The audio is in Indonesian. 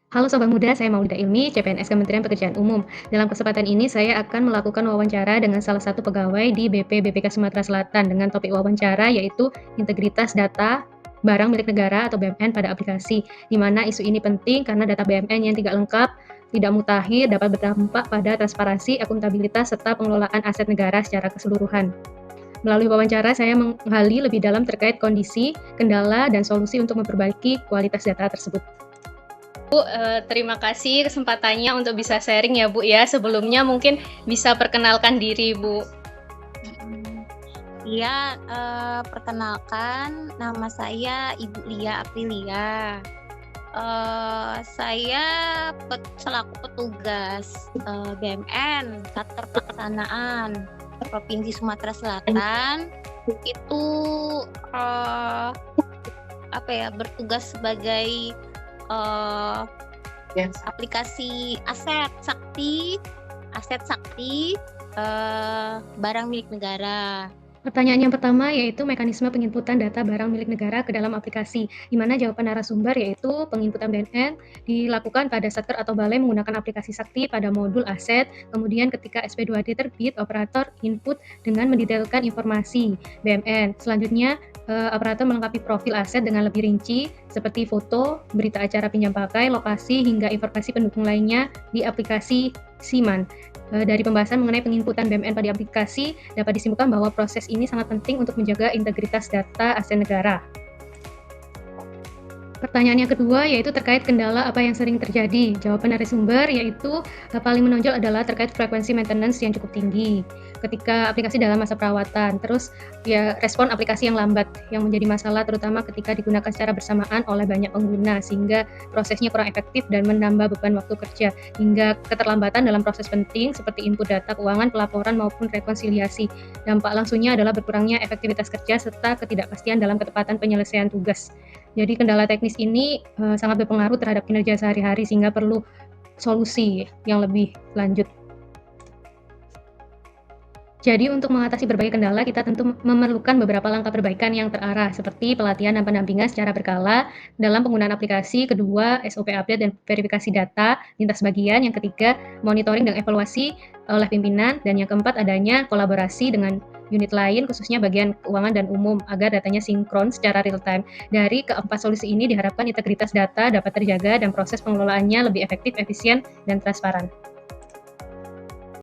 Halo Sobat Muda, saya Maulida Ilmi, CPNS Kementerian Pekerjaan Umum. Dalam kesempatan ini saya akan melakukan wawancara dengan salah satu pegawai di BP BPK Sumatera Selatan dengan topik wawancara yaitu integritas data barang milik negara atau BMN pada aplikasi. Di mana isu ini penting karena data BMN yang tidak lengkap, tidak mutakhir dapat berdampak pada transparansi, akuntabilitas serta pengelolaan aset negara secara keseluruhan. Melalui wawancara, saya menggali lebih dalam terkait kondisi, kendala, dan solusi untuk memperbaiki kualitas data tersebut. Terima kasih kesempatannya untuk bisa sharing ya Bu ya. Sebelumnya mungkin bisa perkenalkan diri Bu. Iya, perkenalkan nama saya Ibu Lia Aprilia. Saya selaku petugas BMN Satker Pelaksanaan Provinsi Sumatera Selatan itu bertugas sebagai aplikasi aset sakti barang milik negara. Pertanyaan yang pertama yaitu mekanisme penginputan data barang milik negara ke dalam aplikasi, di mana jawaban narasumber yaitu penginputan BNN dilakukan pada Satker atau balai menggunakan aplikasi Sakti pada modul aset, kemudian ketika SP2D terbit, operator input dengan mendetailkan informasi BMN. Selanjutnya, operator melengkapi profil aset dengan lebih rinci, seperti foto, berita acara pinjam pakai, lokasi, hingga informasi pendukung lainnya di aplikasi Siman. Dari pembahasan mengenai penginputan BMN pada aplikasi, dapat disimpulkan bahwa proses ini sangat penting untuk menjaga integritas data aset negara. Pertanyaan yang kedua yaitu terkait kendala apa yang sering terjadi. Jawaban dari sumber yaitu paling menonjol adalah terkait frekuensi maintenance yang cukup tinggi ketika aplikasi dalam masa perawatan. Terus ya respon aplikasi yang lambat yang menjadi masalah terutama ketika digunakan secara bersamaan oleh banyak pengguna sehingga prosesnya kurang efektif dan menambah beban waktu kerja hingga keterlambatan dalam proses penting seperti input data keuangan, pelaporan maupun rekonsiliasi. Dampak langsungnya adalah berkurangnya efektivitas kerja serta ketidakpastian dalam ketepatan penyelesaian tugas. Jadi kendala teknis ini sangat berpengaruh terhadap kinerja sehari-hari sehingga perlu solusi yang lebih lanjut. Jadi untuk mengatasi berbagai kendala, kita tentu memerlukan beberapa langkah perbaikan yang terarah, seperti pelatihan dan pendampingan secara berkala dalam penggunaan aplikasi, kedua, SOP update dan verifikasi data lintas bagian, yang ketiga, monitoring dan evaluasi oleh pimpinan, dan yang keempat, adanya kolaborasi dengan unit lain, khususnya bagian keuangan dan umum, agar datanya sinkron secara real-time. Dari keempat solusi ini diharapkan integritas data dapat terjaga dan proses pengelolaannya lebih efektif, efisien, dan transparan.